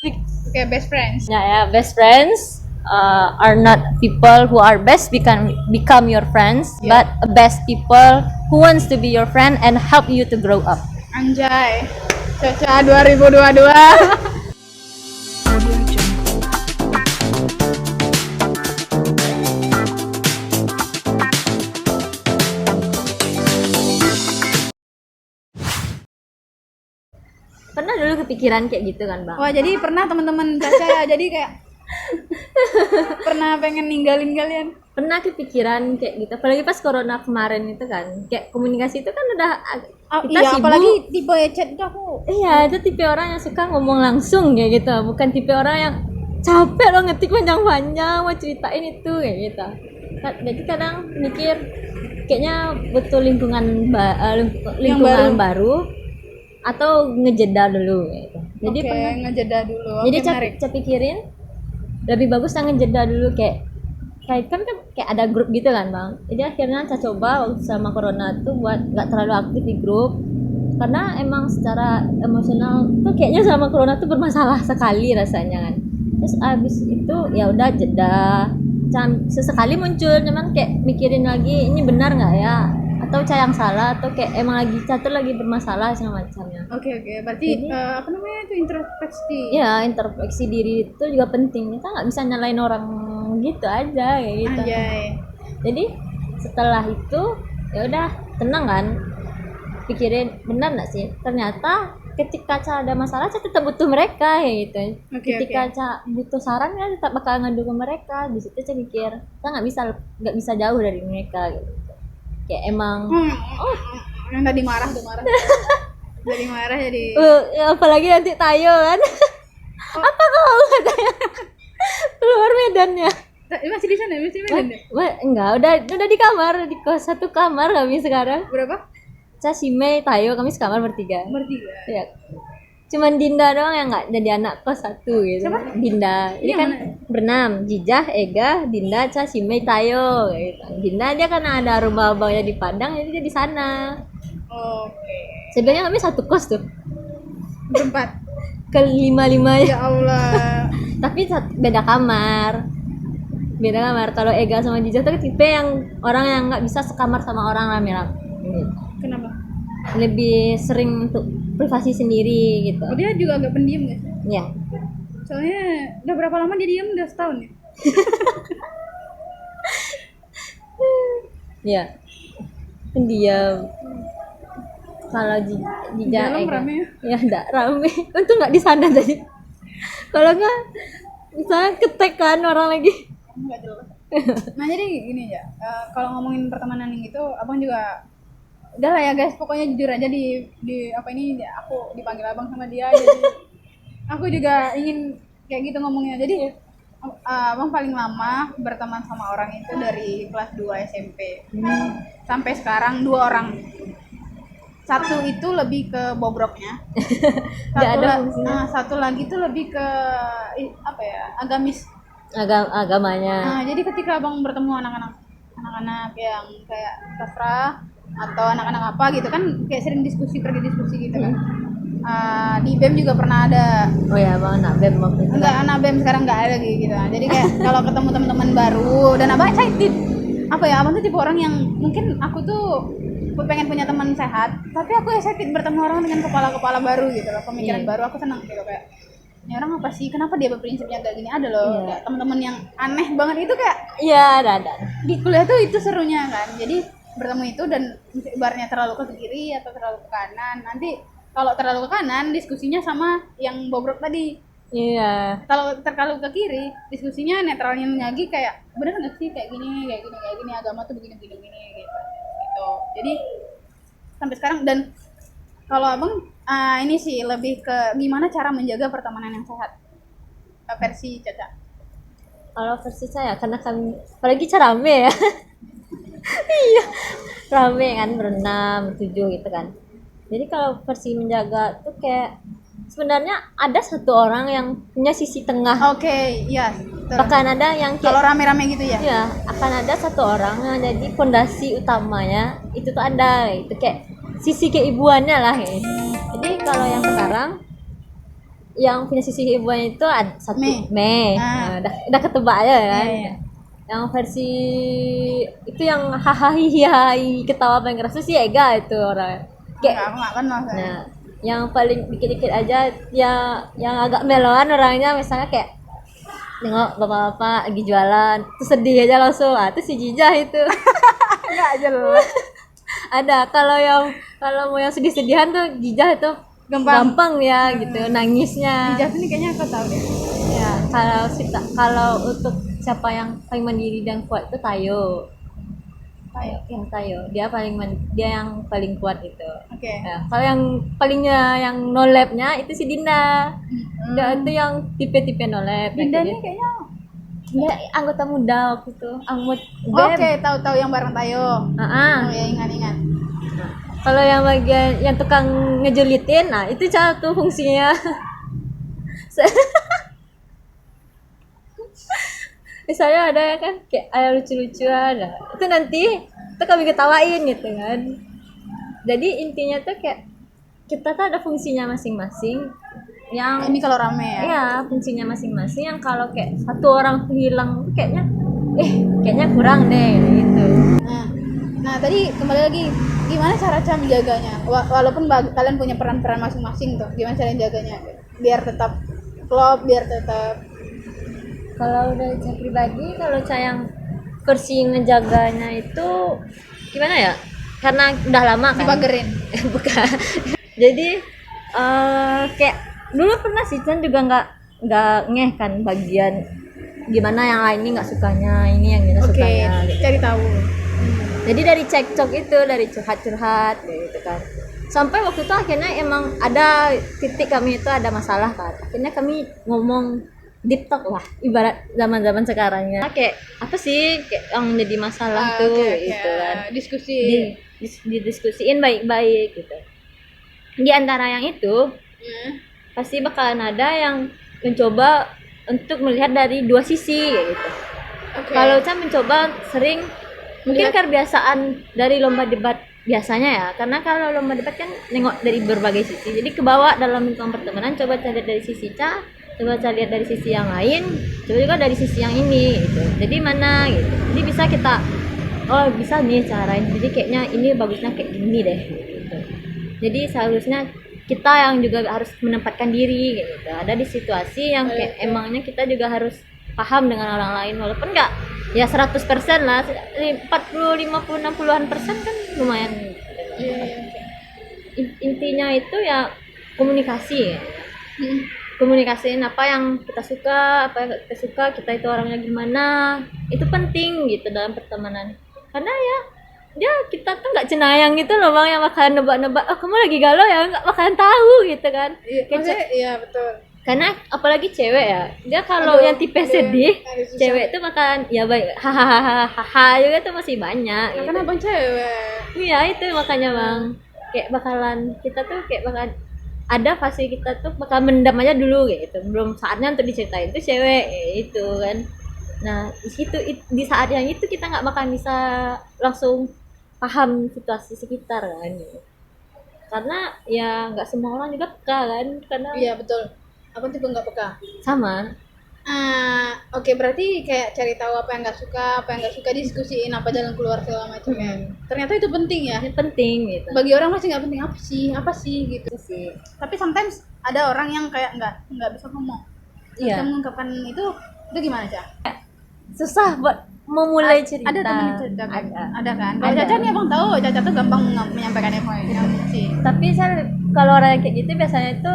Oke, best friends. Ya, best friends are not people who are best become your friends, but best people who wants to be your friend and help you to grow up. Anjay. Caca 2022. Pernah dulu kepikiran kayak gitu kan, Bang? Wah, jadi pernah teman-teman Caca ya, jadi kayak pernah pengen ninggalin kalian. Pernah kepikiran kayak gitu, apalagi pas corona kemarin itu kan, kayak komunikasi itu kan udah kita Iya, sibuk. apalagi tipe chat itu aku. Iya, itu tipe orang yang suka ngomong langsung kayak gitu, bukan tipe orang yang capek loh ngetik panjang-panjang mau ceritain itu kayak gitu. Jadi kadang mikir kayaknya butuh lingkungan baru atau ngejeda dulu gitu. Jadi Oke, pernah ngejeda dulu. jadi Oke, menarik. saya pikirin lebih bagus saya ngejeda dulu kayak kan kayak ada grup gitu kan, Bang. Jadi akhirnya saya coba waktu sama corona tuh buat nggak terlalu aktif di grup karena emang secara emosional tuh kayaknya sama corona tuh bermasalah sekali rasanya kan. Terus abis itu ya udah jeda, sesekali muncul cuman kayak mikirin lagi ini benar nggak ya, atau saya yang salah, atau kayak emang lagi catur lagi bermasalah sama macamnya. Oke, berarti Jadi, apa namanya itu introspeksi. ya introspeksi diri itu juga penting, kita nggak bisa nyalain orang gitu aja kayak gitu. Anjay. Jadi setelah itu ya udah tenang kan, pikirin benar nggak sih, ternyata ketika Ca ada masalah Ca tetap butuh mereka kayak gitu. Ketika Ca butuh saran kan tetap bakal ngadu ke mereka. Di situ Ca mikir Ca nggak bisa jauh dari mereka gitu. Kayak emang Yang tadi marah tuh marah. Jadi marah jadi. apalagi nanti Tayo kan. Apa kau katanya keluar Medannya? Masih di sana, masih di Medan ya? Enggak, udah di kamar, di kos satu kamar kami sekarang. Berapa? Ca, Sime, Tayo, kami sekamar bertiga. Bertiga. Ya. Cuman Dinda doang yang nggak jadi anak kos satu gitu. Siapa? Dinda. Ini kan berenam, Jijah, Ega, Dinda, Ca, Sime, Tayo gitu. Dinda dia kan ada rumah abangnya di Padang, jadi dia di sana. Oke. Sebenarnya kami satu kos tuh. Berempat. Kelima-lima Ya Allah. tapi beda kamar. Kalau Ega sama Jijah tuh tipe yang orang yang nggak bisa sekamar sama orang rame-rame. Kenapa? Lebih sering untuk privasi sendiri gitu. Oh, dia juga agak pendiam guys. Ya. Soalnya udah berapa lama dia diam? Udah setahun ya? Ya. Pendiam. Kalau Jijah Dalam Ega. rame ya? Ya enggak rame. Untung nggak di sana tadi. Kalau nggak misalnya ketek kan orang lagi. Enggak jelas. Nah jadi gini ya, kalau ngomongin pertemanan gitu, abang juga udah lah ya guys, pokoknya jujur aja di apa ini aku dipanggil abang sama dia, jadi aku juga ingin kayak gitu ngomongnya. Jadi abang paling lama berteman sama orang itu dari kelas 2 SMP sampai sekarang 2 orang. Satu itu lebih ke bobroknya, satu lagi tuh lebih ke apa ya, agamis. Agamanya. Nah, jadi ketika abang bertemu anak-anak yang kayak sastra atau anak-anak apa gitu kan, kayak sering pergi diskusi gitu kan. Di BEM juga pernah ada. Oh ya, Bang, anak BEM waktu itu. Enggak, anak BEM sekarang enggak ada gitu. Nah, jadi kayak kalau ketemu teman-teman baru dan abang excited. Apa ya, abang tuh tipe orang yang mungkin aku tuh pengen punya teman sehat, tapi aku excited bertemu orang dengan kepala-kepala baru gitu loh, pemikiran baru, aku senang gitu kayak ini orang apa sih, kenapa dia berprinsipnya kayak gini, ada loh kayak teman-teman yang aneh banget itu kayak ada di kuliah tuh itu serunya kan. Jadi bertemu itu dan ibaratnya terlalu ke kiri atau terlalu ke kanan, nanti kalau terlalu ke kanan diskusinya sama yang bobrok tadi, kalau terlalu ke kiri diskusinya netralnya lagi kayak bener nggak sih kayak gini agama tuh begini gitu. Jadi sampai sekarang. Dan kalau abang ini sih lebih ke gimana cara menjaga pertemanan yang sehat versi Caca. Kalau versi saya karena kami apalagi cara rame ya. Iya, rame kan berenam, 7 gitu kan. Jadi kalau versi menjaga tuh kayak sebenarnya ada satu orang yang punya sisi tengah. Oke, iya. Bahkan ada yang kalau rame-rame gitu ya. Iya, akan ada satu orang yang jadi fondasi utamanya. Itu tuh ada itu kayak sisi keibuannya lah ya. Jadi kalau yang sekarang yang punya sisi hiburan itu ada satu Mei. Mei. Ah. Udah ketebak ya kan. Iya. Yang versi itu yang hahaha ketawa paling keras itu si Ega itu orang. Kayak aku nggak kenal saya. Nah, yang paling dikit-dikit aja yang agak meloan orangnya misalnya kayak nengok bapak-bapak lagi jualan terus sedih aja langsung itu si Jijah itu. Nggak jelas. Ada kalau mau yang sedih-sedihan tuh Jijah itu gampang ya gitu nangisnya. Di Java ini kayaknya aku tahu deh. Ya, kalau untuk siapa yang paling mandiri dan kuat itu Tayo. Tayo. Dia yang paling kuat itu. Oke. Ya, kalau yang palingnya yang no labnya itu si Dinda. Dia itu yang tipe-tipe no lab. Dinda ini kayaknya dia anggota muda waktu itu. oke, tahu yang bareng Tayo. Heeh. Oh ya, ingat. Kalau yang bagian yang tukang ngejulitin, nah itu cara tuh fungsinya. Misalnya ada ya kan kayak ada lucu-lucuan, nah, itu nanti itu kami ketawain gitu kan. Jadi intinya tuh kayak kita tuh ada fungsinya masing-masing yang Ini kalau rame ya. ya fungsinya masing-masing yang kalau kayak satu orang tuh hilang kayaknya kurang deh gitu. Nah tadi kembali lagi, gimana cara menjaganya? Walaupun kalian punya peran-peran masing-masing tuh, gimana cara menjaganya? Biar tetap klop, biar tetap. Kalau dari saya pribadi, kalau saya yang versi ngejaganya itu gimana ya? Karena udah lama kan. Dibagerin. Bukan. Jadi kayak dulu pernah sih Chan juga nggak ngeh kan bagian gimana yang lain ini nggak sukanya, ini yang Nina sukanya. Oke, cari tahu. Jadi dari cekcok itu, dari curhat gitu kan. Sampai waktu itu akhirnya emang ada titik kami itu ada masalah kan. Akhirnya kami ngomong deep talk lah, ibarat zaman-zaman sekarangnya. Kayak apa sih kayak yang jadi masalah tuh gitu kan. Diskusi. Didiskusiin baik-baik gitu. Di antara yang itu pasti bakalan ada yang mencoba untuk melihat dari dua sisi kayak gitu. Kalau saya mencoba sering mungkin kebiasaan dari lomba debat biasanya ya, karena kalau lomba debat kan nengok dari berbagai sisi, jadi kebawa dalam lingkungan pertemanan. Coba cari dari sisi coba cari lihat dari sisi yang lain, coba juga dari sisi yang ini gitu. Jadi mana gitu, jadi bisa kita bisa nih carain, jadi kayaknya ini bagusnya kayak gini deh gitu. Jadi seharusnya kita yang juga harus menempatkan diri gitu, ada di situasi yang kayak emangnya kita juga harus paham dengan orang lain, walaupun enggak ya 100% lah, 40, 50, 60-an persen kan lumayan. Intinya itu ya komunikasi ya. Komunikasiin apa yang kita suka, apa yang kita suka, kita itu orangnya gimana, itu penting gitu dalam pertemanan. Karena ya kita tuh nggak cenayang gitu loh bang, yang bakalan nebak-nebak kamu lagi galau ya, nggak bakalan tahu gitu kan. Iya betul. Karena apalagi cewek ya, dia kalau yang tipe sedih, cewek tuh bakalan ya baik hahaha juga tuh masih banyak. Nah, karena bang cewek. Iya itu makanya bang, kayak kita tuh kayak bakalan ada fase kita tuh bakal mendam aja dulu kayak gitu, belum saatnya untuk diceritain tuh cewek itu kan. Nah di saat yang itu kita nggak bakal bisa langsung paham situasi sekitar kan, karena ya nggak semua orang juga peka kan, karena iya betul. Aku tipe nggak peka. Sama. Oke, berarti kayak cari tahu apa yang nggak suka, diskusiin apa jalan keluar segala macam ya. Ternyata itu penting ya. Penting gitu. Bagi orang masih nggak penting apa sih gitu sih. Tapi sometimes ada orang yang kayak nggak bisa ngomong. Bisa mengungkapkan itu gimana Cak? Susah buat memulai cerita. Ada teman cerita kan? Ada kan? Kalau Caca nih abang tahu, Caca tuh gampang menyampaikan emosi. Tapi saya kalau orang kayak gitu biasanya itu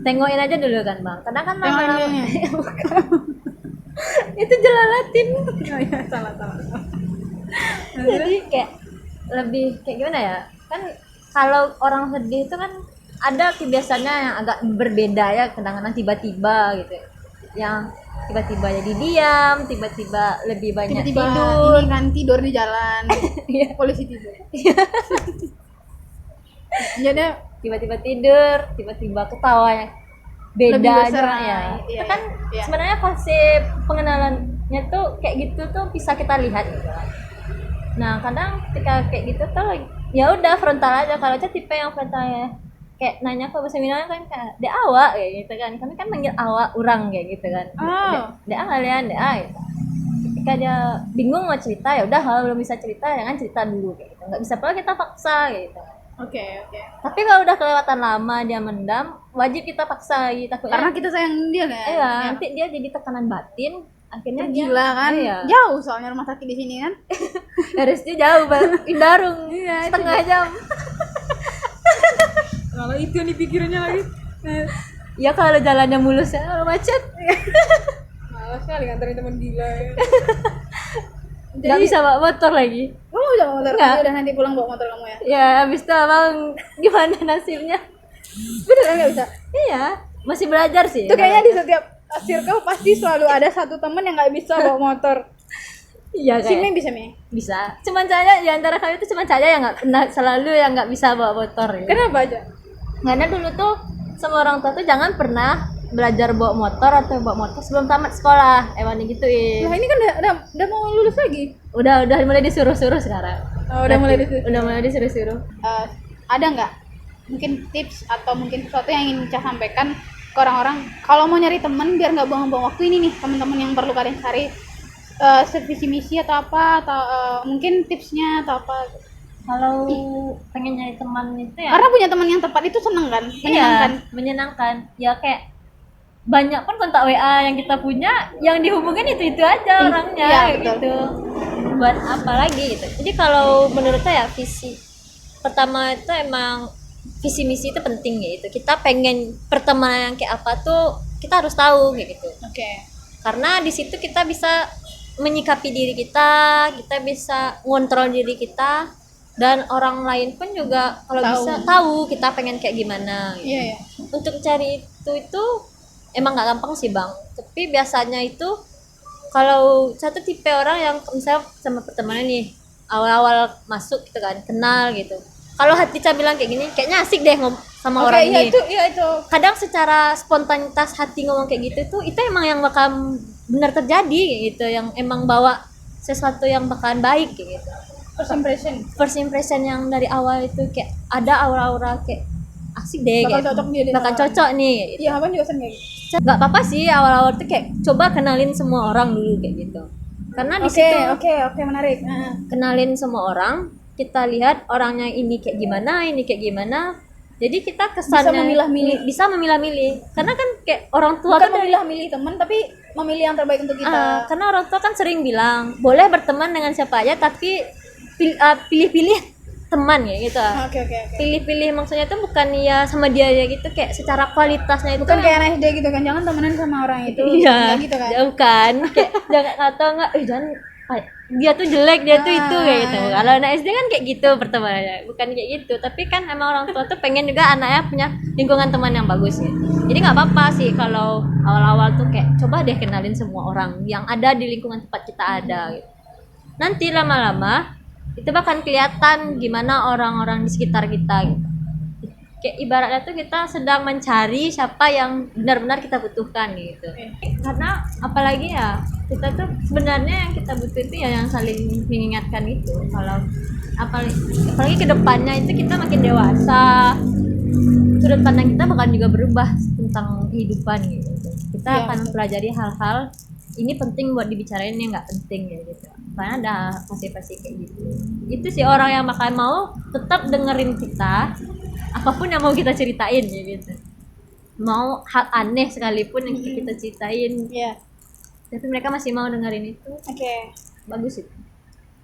tengokin aja dulu kan bang, karena kan lama-lama itu jelalatin. Oh ya, salah. Jadi kayak lebih kayak gimana ya, kan kalau orang sedih itu kan ada kebiasaannya yang agak berbeda ya, kadang-kadang tiba-tiba gitu, yang tiba-tiba jadi diam, tiba-tiba lebih banyak tidur. Ini kan tidur di jalan, polisi tidur. Jadi tiba-tiba tidur, tiba-tiba ketawanya beda aja ya. Itu kan sebenarnya fase pengenalannya tuh kayak gitu tuh bisa kita lihat gitu. Nah kadang ketika kayak gitu tuh ya udah frontal aja. Kalau tipe yang frontalnya kayak nanya ke bahasa Minang kan kayak de awak kayak gitu kan, kami kan manggil awak orang kayak gitu kan, de kalian de gitu. Ketika dia bingung mau cerita ya udah, kalau belum bisa cerita jangan cerita dulu kayak gitu, nggak bisa pula kita paksa gitu. Oke. Tapi kalau udah kelewatan lama dia mendam, wajib kita paksa lagi, takutnya Karena kita sayang dia kan. iya, nanti dia jadi tekanan batin, akhirnya dia gila kan. iya. Jauh soalnya rumah sakit di sini kan. Harusnya jauh banget, Indarung setengah jam. Kalau itu yang dipikirannya lagi. Ya kalau jalannya mulus ya, kalau macet Malas kali nganterin teman gila ya. nggak bisa bawa motor lagi. Kamu udah bawa motor? Nggak. Udah nanti pulang bawa motor kamu ya? Ya habis itu abang gimana nasibnya? Beneran nggak bisa? Iya, masih belajar sih. Itu kayaknya di setiap circle pasti selalu ada satu teman yang nggak bisa bawa motor. Iya Si kayak Mei bisa Mei? bisa. Cuman saya di antara kami itu cuman saya yang nggak pernah, selalu yang nggak bisa bawa motor. Gitu. Kenapa aja? Karena dulu tuh sama orang tua tuh jangan pernah belajar bawa motor atau bawa motor sebelum tamat sekolah, emang digituin. Nah ini kan udah mau lulus lagi. Udah mulai disuruh-suruh sekarang. Oh, udah mulai disuruh. Udah mulai disuruh-suruh. Ada nggak mungkin tips atau mungkin sesuatu yang ingin Ca sampaikan ke orang-orang kalau mau nyari teman biar nggak buang-buang waktu ini nih, teman-teman yang perlu kalian cari, visi misi atau apa, atau mungkin tipsnya atau apa? Kalau pengen nyari teman itu ya Karena punya teman yang tepat itu seneng kan, menyenangkan. iya, menyenangkan. Ya kayak banyak pun kontak WA yang kita punya, yang dihubungin itu aja orangnya, iya, gitu. Buat apa lagi gitu. Jadi kalau menurut saya visi pertama itu emang visi misi itu penting ya, itu kita pengen pertemanan yang kayak apa tuh kita harus tahu kayak gitu. Oke. Karena di situ kita bisa menyikapi diri kita bisa ngontrol diri kita, dan orang lain pun juga kalau bisa tahu kita pengen kayak gimana gitu. Iya. Untuk cari itu emang nggak gampang sih bang, tapi biasanya itu kalau satu tipe orang yang misalnya sama pertemanan nih awal-awal masuk gitu kan, kenal gitu, kalau hati Ca bilang kayak gini kayaknya asik deh sama orang ini. Iya itu. Kadang secara spontanitas hati ngomong kayak gitu tuh itu emang yang bakal benar terjadi gitu, yang emang bawa sesuatu yang bakalan baik kayak gitu. First impression yang dari awal itu kayak ada aura-aura kayak asik deh, bakal cocok nih. Iya, abang juga sering kayak gitu. Nggak apa-apa sih awal-awal tuh kayak coba kenalin semua orang dulu kayak gitu, karena di situ Oke, menarik. kenalin semua orang, kita lihat orangnya ini kayak gimana, jadi kita kesannya bisa memilah-milih, karena kan kayak orang tua bukan kan memilah-milih teman, tapi memilih yang terbaik untuk kita. karena orang tua kan sering bilang boleh berteman dengan siapa aja, tapi pilih-pilih teman ya gitu. Oke. Pilih-pilih maksudnya tuh bukan ya sama dia ya gitu, kayak secara kualitasnya itu Bukan kayak anak SD gitu kan, jangan temenan sama orang itu. iya gitu kan. jauh kan kayak jangan atau enggak jangan dia tuh jelek, dia tuh itu kayak gitu. Kalau anak SD kan kayak gitu pertemanannya, bukan kayak gitu, tapi kan emang orang tua tuh pengen juga anaknya punya lingkungan teman yang bagus ya. Jadi nggak apa-apa sih kalau awal-awal tuh kayak coba deh kenalin semua orang yang ada di lingkungan tempat kita ada gitu. Nanti lama-lama itu bahkan kelihatan gimana orang-orang di sekitar kita gitu. Kayak ibaratnya tuh kita sedang mencari siapa yang benar-benar kita butuhkan gitu. Karena apalagi ya kita tuh sebenarnya yang kita butuh itu ya yang saling mengingatkan itu. Kalau apalagi kedepannya itu kita makin dewasa, sudut pandang kita bakal juga berubah tentang kehidupan gitu. Kita akan mempelajari hal-hal ini penting buat dibicarain, yang nggak penting ya gitu. Karena ada pasti kayak gitu. Itu sih orang yang bakal mau tetap dengerin kita apapun yang mau kita ceritain ya gitu. Mau hal aneh sekalipun yang kita ceritain. Iya. Tapi mereka masih mau dengerin itu. Oke. Bagus itu.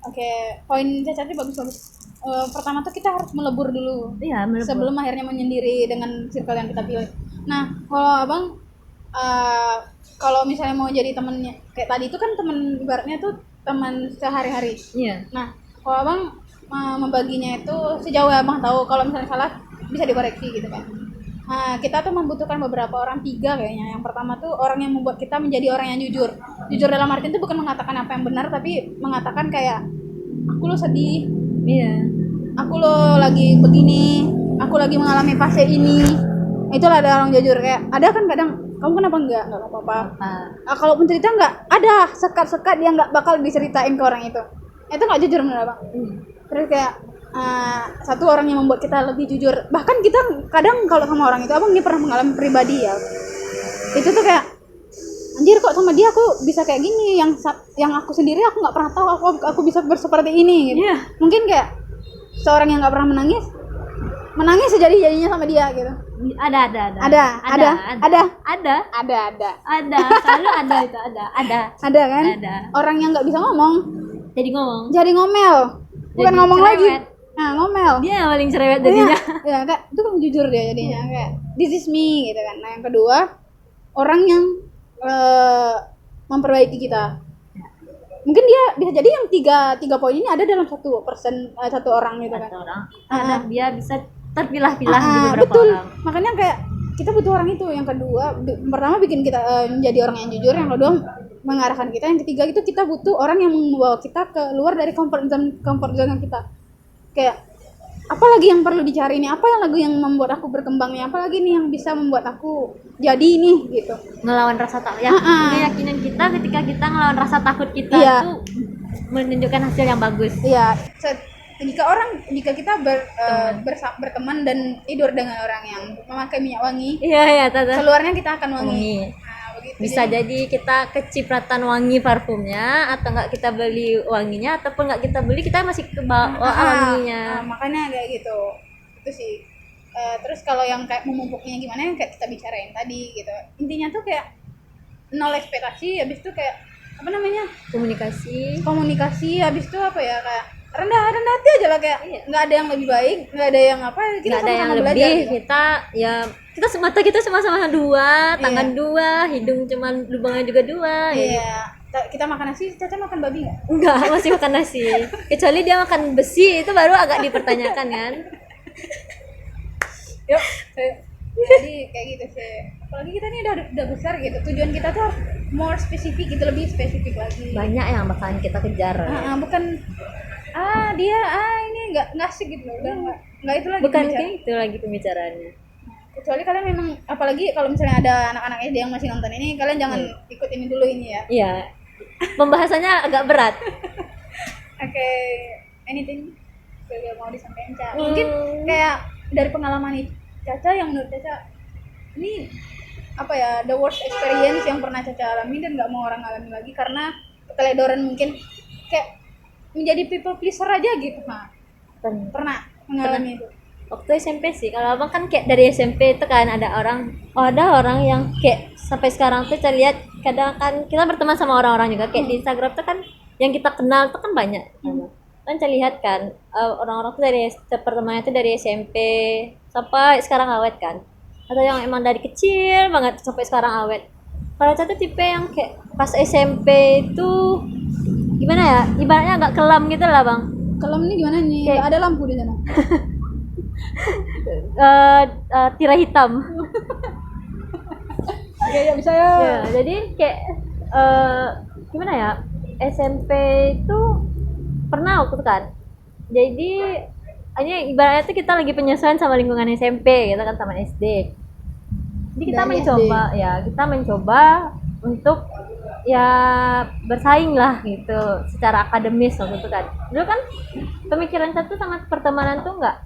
Oke, poin Caca tadi bagus. Pertama tuh kita harus melebur dulu. Iya, melebur. Sebelum akhirnya menyendiri dengan circle yang kita pilih. Nah, kalau abang kalau misalnya mau jadi temennya kayak tadi itu kan temen ibaratnya tuh teman sehari-hari. Iya. Nah, kalau abang membaginya itu sejauh abang tahu, kalau misalnya salah bisa dikoreksi gitu kan. Nah, kita tuh membutuhkan beberapa orang, 3 kayaknya. Yang pertama tuh orang yang membuat kita menjadi orang yang jujur. Jujur dalam artian itu bukan mengatakan apa yang benar, tapi mengatakan kayak aku lo sedih. Iya. Aku lo lagi begini, aku lagi mengalami fase ini. Itulah ada orang jujur. Kayak ada kan kadang kamu kenapa enggak apa-apa. Kalaupun cerita enggak, ada sekat-sekat yang enggak bakal diceritain ke orang itu. Itu enggak jujur menurut abang. Terus kayak satu orang yang membuat kita lebih jujur. Bahkan kita kadang kalau sama orang itu, abang ini pernah mengalami pribadi ya, itu tuh kayak anjir kok sama dia aku bisa kayak gini, yang aku sendiri aku nggak pernah tahu aku bisa seperti ini gitu. Mungkin kayak seorang yang nggak pernah menangis sejadi-jadinya sama dia gitu. Ada selalu ada kan ada. Orang yang nggak bisa ngomong jadi ngomel, bukan ngomong cerewet. lagi, ngomel, dia yang paling cerewet jadinya. ya kayak itu kan jujur dia jadinya, kayak this is me gitu kan. Nah yang kedua, orang yang memperbaiki kita. Mungkin dia bisa jadi yang tiga poin ini ada dalam satu orang gitu kan. Kadang dia bisa terpilah-pilah di beberapa betul. orang. Makanya kayak kita butuh orang itu. Yang kedua, pertama bikin kita menjadi orang yang jujur. Yang kedua mengarahkan kita. Yang ketiga itu kita butuh orang yang membawa kita keluar dari comfort zone kita. Kayak apalagi yang perlu dicari ini, apa yang lagi yang membuat aku berkembang nih, apalagi nih yang bisa membuat aku jadi ini gitu. Ngelawan rasa takut ya, keyakinan kita ketika kita ngelawan rasa takut kita itu menunjukkan hasil yang bagus. Iya, jika kita berteman dan tidur dengan orang yang memakai minyak wangi, keluarnya kita akan wangi. Bisa jadi kita kecipratan wangi parfumnya, atau enggak kita beli wanginya, ataupun enggak kita beli, kita masih ke bawah wanginya. Makanya kayak gitu. Itu sih. Terus kalau yang kayak memupuknya gimana, yang kayak kita bicarain tadi gitu. Intinya tuh kayak nol ekspektasi, habis itu kayak apa namanya? Komunikasi, habis itu apa ya, kayak rendah hati aja lah, kayak nggak ada yang lebih baik, nggak ada yang apa, kita nggak ada yang belajar, lebih gitu. kita sama-sama dua, tangan dua, hidung cuman lubangnya juga dua. Kita makan nasi, Caca makan babi nggak? Enggak, masih makan nasi. Kecuali dia makan besi, itu baru agak dipertanyakan kan. Yuk, jadi kayak gitu sih. Apalagi kita ini udah besar gitu, tujuan kita tuh more spesifik gitu, lebih spesifik lagi. Banyak yang bakalan kita kejar. Bukan dia ini nggak asik gitu loh, udah nggak itu lagi. Bukan kayak itu lagi pembicaraannya. Kecuali kalian memang, apalagi kalau misalnya ada anak-anak SD yang masih nonton ini, kalian jangan ikut ini dulu ini ya. Iya. Pembahasannya agak berat. Oke, anything yang mau disampaikan, Ca? Mungkin kayak dari pengalaman Caca, yang menurut Caca ini apa ya, the worst experience yang pernah Caca alami dan nggak mau orang alami lagi karena keteledoran, mungkin kayak menjadi people pleaser aja gitu. Pernah mengalami itu? Waktu SMP sih. Kalau abang kan kayak dari SMP itu kan ada orang yang kayak sampai sekarang tuh saya lihat, kadang kan kita berteman sama orang-orang juga kayak di Instagram tuh kan yang kita kenal tuh kan banyak. Kan saya lihat kan orang-orang tuh dari pertemanannya tuh dari SMP sampai sekarang awet kan. Atau yang emang dari kecil banget sampai sekarang awet. Kalau saya tuh tipe yang kayak pas SMP itu gimana ya, ibaratnya agak kelam gitu lah bang. Kelam ini gimana nih? Kayak ada lampu di sana. Tirai hitam. Ya bisa ya. Jadi kayak gimana ya, SMP itu pernah waktu itu kan. Jadi ini ibaratnya tuh kita lagi penyesuaian sama lingkungan SMP gitu kan, sama SD. Jadi kita mencoba untuk ya bersaing lah gitu secara akademis waktu itu kan. Dulu kan pemikiran saya tuh sangat pertemanan tuh nggak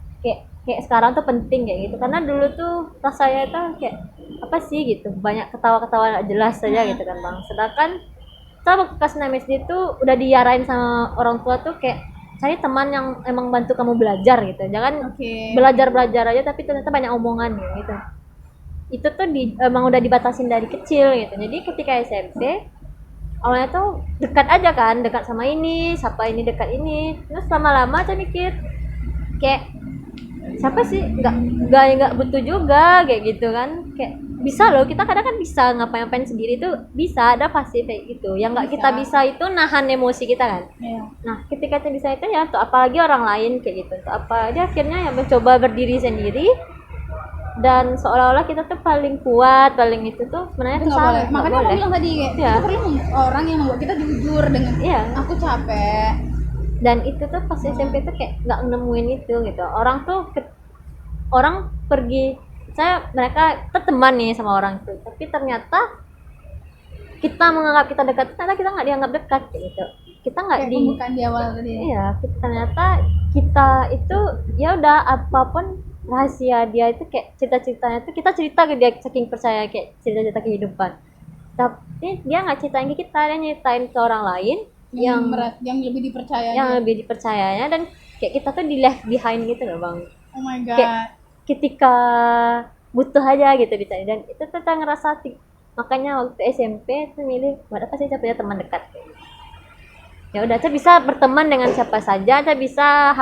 kayak sekarang tuh penting kayak gitu, karena dulu tuh rasanya tuh kayak apa sih gitu, banyak ketawa-ketawa nggak jelas saja gitu kan bang. Sedangkan kita waktu kelas 6 SD tuh udah diarahin sama orang tua tuh kayak cari teman yang emang bantu kamu belajar gitu, jangan belajar aja tapi ternyata banyak omongan gitu. Itu tuh emang udah dibatasin dari kecil gitu. Jadi ketika SMP awalnya tuh dekat aja kan, dekat sama ini, siapa ini dekat ini. Terus lama-lama saya mikir kayak siapa sih, nggak butuh juga kayak gitu kan. Kayak bisa loh, kita kadang kan bisa ngapain sendiri tuh, bisa ada pasti kayak gitu. Yang nggak kita bisa itu nahan emosi kita kan. Nah ketika kita bisa itu ya untuk apalagi orang lain kayak gitu, untuk apa dia akhirnya ya mencoba berdiri sendiri. Dan seolah-olah kita tuh paling kuat, paling itu tuh sebenarnya itu salah. Makanya aku bilang tadi kayak kita perlu orang yang membuat kita jujur dengan aku capek. Dan itu tuh pas SMP tuh kayak nggak nemuin itu gitu. Orang pergi, mereka teman nih sama orang itu, tapi ternyata kita menganggap kita dekat, ternyata kita nggak dianggap dekat gitu. kita nggak kayak pembukaan di awal tadi. Iya, ternyata kita itu ya udah apapun rahasia dia itu kayak cerita-ceritanya itu kita cerita ke dia saking percaya kayak cerita-cerita kehidupan. Tapi dia nggak ceritain ke kita, dia nyeritain ke orang lain yang lebih dipercaya. Yang lebih dipercayanya dan kayak kita tuh di left behind gitu loh bang. Oh my god. Kayak ketika butuh aja gitu dicari dan itu tuh ngerasa makanya waktu SMP tuh milih buat apa sih punya teman dekat. Ya udah, saya bisa berteman dengan siapa saja, saya bisa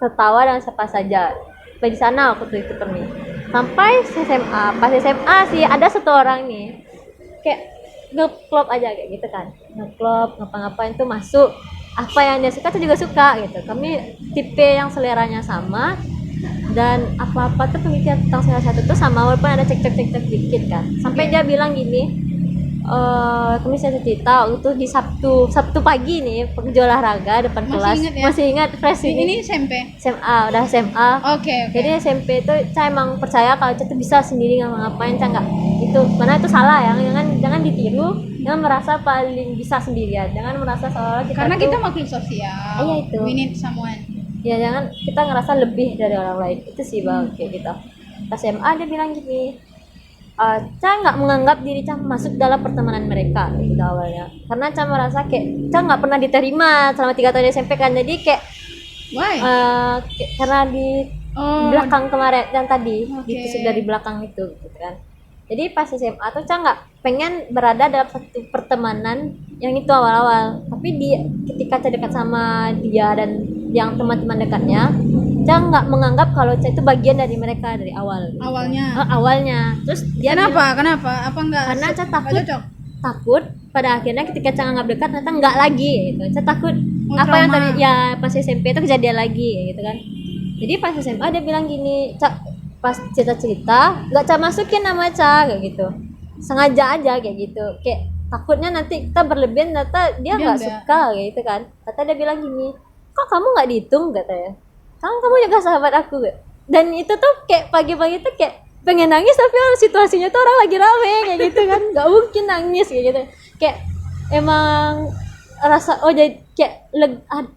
ketawa dengan siapa saja. Sampai di sana aku tuh ikut nih. Sampai SMA, pas SMA sih ada satu orang nih kayak ngeklop aja kayak gitu kan. Ngeklop, ngapa-ngapain tuh masuk. Apa yang dia suka tuh juga suka gitu. Kami tipe yang seleranya sama dan apa-apa tuh pemikiran tentang salah satu tuh sama walaupun ada cekcok dikit kan. Sampai dia bilang gini, kami saya cerita waktu di Sabtu pagi nih pergi olahraga depan kelas. Masih ingat fresh ini SMP udah SMA. Oke. Jadi SMP itu saya emang percaya kalau saya tuh bisa sendiri ngapain, saya nggak itu karena itu salah ya, jangan ditiru, jangan merasa paling bisa sendirian, jangan merasa seolah karena kita makhluk sosial. Iya itu, we need someone. Ya jangan kita ngerasa lebih dari orang lain, itu sih bang kayak gitu. Pas SMA dia bilang gini, Ca nggak menganggap diri Ca masuk dalam pertemanan mereka gitu awalnya, karena Ca merasa kayak Ca nggak pernah diterima selama 3 tahun SMP kan, jadi kayak karena di belakang kemarin yang tadi ditusuk dari belakang itu gitu kan. Jadi pas SMA tuh Ca nggak pengen berada dalam satu pertemanan yang itu awal-awal, tapi ketika Ca dekat sama dia dan yang teman-teman dekatnya, Ca nggak menganggap kalau Ca itu bagian dari mereka dari awalnya. Terus dia kenapa apa enggak? Karena Ca takut pada akhirnya ketika Ca nganggap dekat ternyata nggak lagi gitu. Ca takut trauma. Yang tadi ya pas SMP itu kejadian lagi gitu kan. Jadi pas SMA dia bilang gini, Ca pas cerita nggak Ca masukin nama Ca kayak gitu, sengaja aja kayak gitu, kayak takutnya nanti kita berlebihan ternyata dia nggak suka kayak gitu kan. Kata dia bilang gini, kok kamu nggak dihitung katanya, kamu juga sahabat aku gak? Dan itu tuh kayak pagi-pagi tuh kayak pengen nangis tapi situasinya tuh orang lagi rame kayak gitu kan, nggak mungkin nangis kayak gitu, kayak emang rasa jadi kayak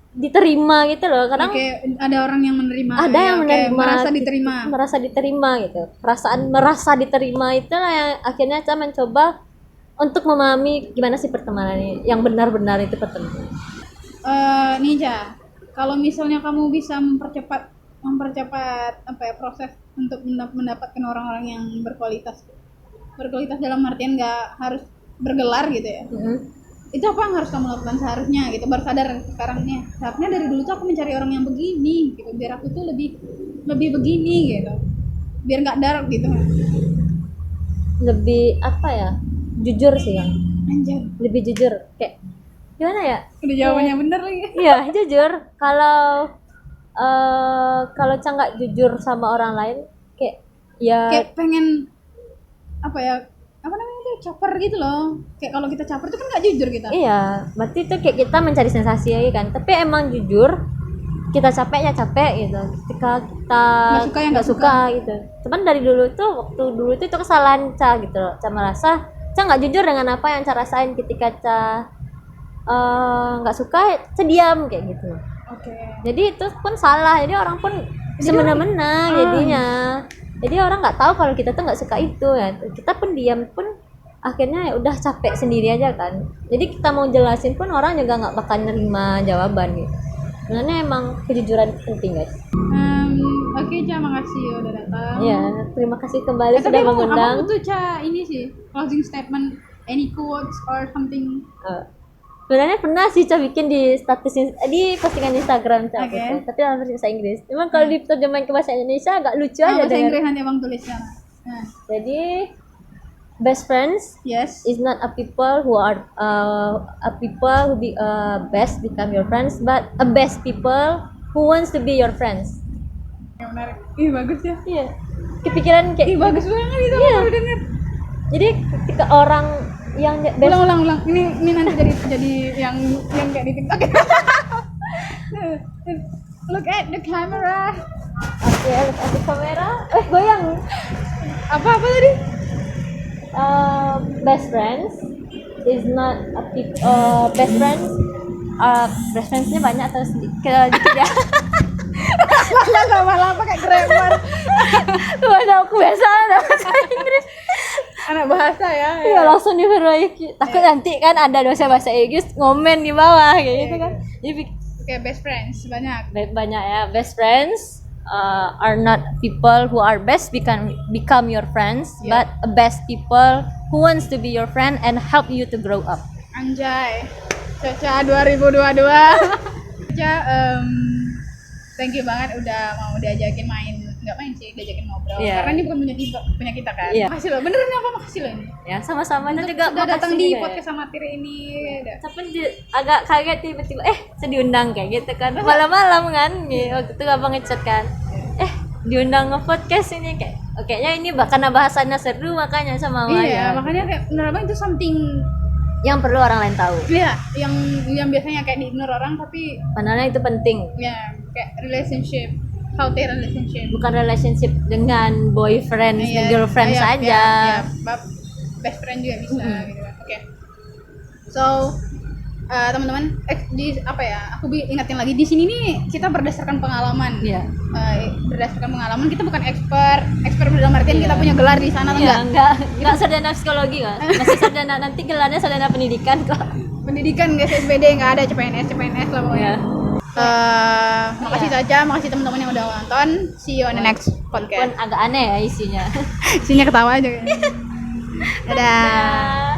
diterima gitu loh. Kadang ada orang yang menerima, merasa diterima gitu. Perasaan merasa diterima itulah yang akhirnya saya mencoba untuk memahami gimana sih pertemanan ini yang benar-benar itu pertemanan. Ninja, kalau misalnya kamu bisa mempercepat proses untuk mendapatkan orang-orang yang berkualitas dalam artian nggak harus bergelar gitu ya. Itu apa yang harus kamu lakukan seharusnya gitu, baru sadar sekarangnya seharusnya dari dulu tuh aku mencari orang yang begini gitu, biar aku tuh lebih begini gitu, biar nggak dark gitu, lebih apa ya, jujur sih kan. Lebih jujur, kayak gimana ya, udah jawabannya bener lagi. Iya jujur. Kalau Ca nggak jujur sama orang lain kayak pengen apa namanya itu, caper gitu loh, kayak kalau kita caper tuh kan nggak jujur kita. Iya, berarti itu kayak kita mencari sensasi aja kan, tapi emang jujur kita capek gitu, ketika kita nggak suka gitu. Cuman dari dulu itu kesalahan Ca gitu loh. Ca merasa Ca nggak jujur dengan apa yang Ca rasain, ketika Ca nggak suka Ca diam kayak gitu. Jadi itu pun salah, jadi orang pun semena-mena jadinya. Jadi orang nggak tahu kalau kita tuh nggak suka itu ya. Kita pun diam pun akhirnya ya udah capek sendiri aja kan. Jadi kita mau jelasin pun orang juga nggak bakal nerima jawaban gitu. Sebenarnya emang kejujuran itu penting guys. Oke, Ca, makasih udah datang. Ya, terima kasih kembali sudah mengundang. Aku butuh Ca ini sih, closing statement, any quotes or something. Sebenarnya pernah sih Ca bikin di postingan Instagram Ca, tapi dalam bahasa Inggris. Cuman kalau diterjemahin ke bahasa Indonesia agak lucu aja. Bahasa Inggris nanti abang tulis sana. Jadi best friends is not a people who are best become your friends, but a best people who wants to be your friends. Yang menarik. Bagus ya. Iya. Kepikiran kayak bagus banget itu. Baru denger. Jadi ketika orang yang ulang ini nanti jadi yang kayak di TikTok. Look at the camera. Oke, look at the camera. Goyang. Apa tadi? Best friends is not best friends best friends-nya banyak atau dikit ya? Malah pakai grammar. Mana aku biasa anak bahasa Inggris. Anak bahasa ya. Iya langsung diperbaiki. Takut nanti kan ada dosen bahasa Inggris ngomen di bawah kayak gitu kan. Jadi Oke, best friends banyak. banyak ya. Best friends are not people who are best become your friends, but best people who wants to be your friend and help you to grow up. Anjay. Caca 2022. Caca thank you banget udah mau diajakin main, nggak main sih, diajakin ngobrol. Karena ini bukan punya kita kan. Makasih loh, beneran apa makasih loh ini. Ya sama-sama itu juga sudah datang di juga podcast amatir ini. Tapi agak kaget tiba-tiba saya diundang kayak gitu kan. Malam-malam kan, waktu itu abang ngechat kan. Diundang nge-podcast ini kayaknya ini karena bahasannya seru makanya sama Maya. Iya, makanya kayak menurut abang itu something yang perlu orang lain tahu. Iya, yang biasanya kayak di-ignore orang tapi padahal itu penting. Ya, kayak relationship, healthy relationship. Bukan relationship dengan boyfriend dan girlfriend saja. Iya, best friend juga bisa gitu kan. Oke. So, teman-teman, aku ingatin lagi di sini nih kita berdasarkan pengalaman. Iya. Berdasarkan pengalaman kita bukan expert dalam artian kita punya gelar di sana enggak sarjana psikologi kan. Masih sarjana nanti gelarnya sarjana pendidikan kok. Pendidikan guys, SBD enggak ada CPNS lah pokoknya. Makasih Caca, makasih teman-teman yang udah nonton. See you on the next podcast. Pun agak aneh ya isinya. Isinya ketawa aja. Dadah.